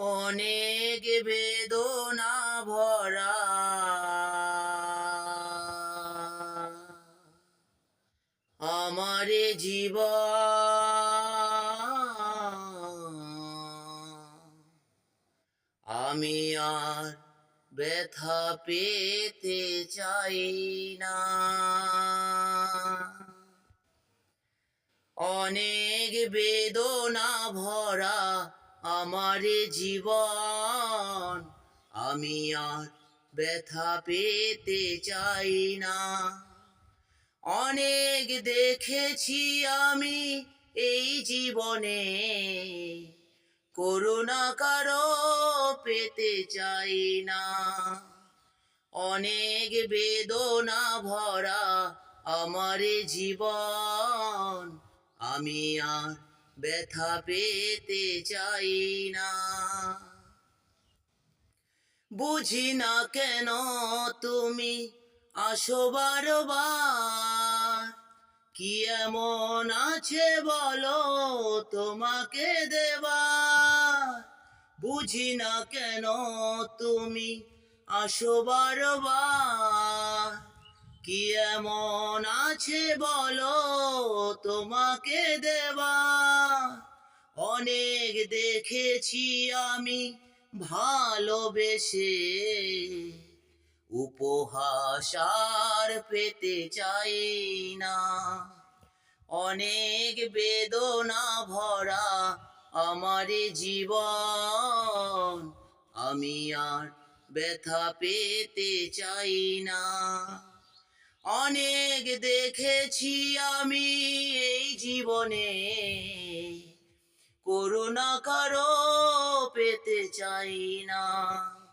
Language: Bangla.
অনেক বেদনা ভরা আমার জীবন, আমি আর ব্যথা পেতে চাই না। অনেক বেদনা ভরা আমার জীবন, আমি আর ব্যথা পেতে চাই না। অনেক দেখেছি আমি এই জীবনে, করুণা কারো পেতে চাই না। অনেক বেদনা ভরা আমার জীবন, আমি আর ব্যথা পেতে চাই না। বুঝি না কেন তুমি আসো বারবার, কি এমন আছে বলো তোমাকে দেবার। বুঝি না কেন তুমি আসো বারবার, কি এমন আছে বলো তোমাকে দেবার। অনেক দেখেছি আমি ভালোবেসে, উপহাস আর পেতে চাই না। অনেক বেদনা ভরা আমার জীবন, আমি আর ব্যথা পেতে চাই না। অনেক দেখেছি আমি এই জীবনে, করুণা কারো পেতে চাই না।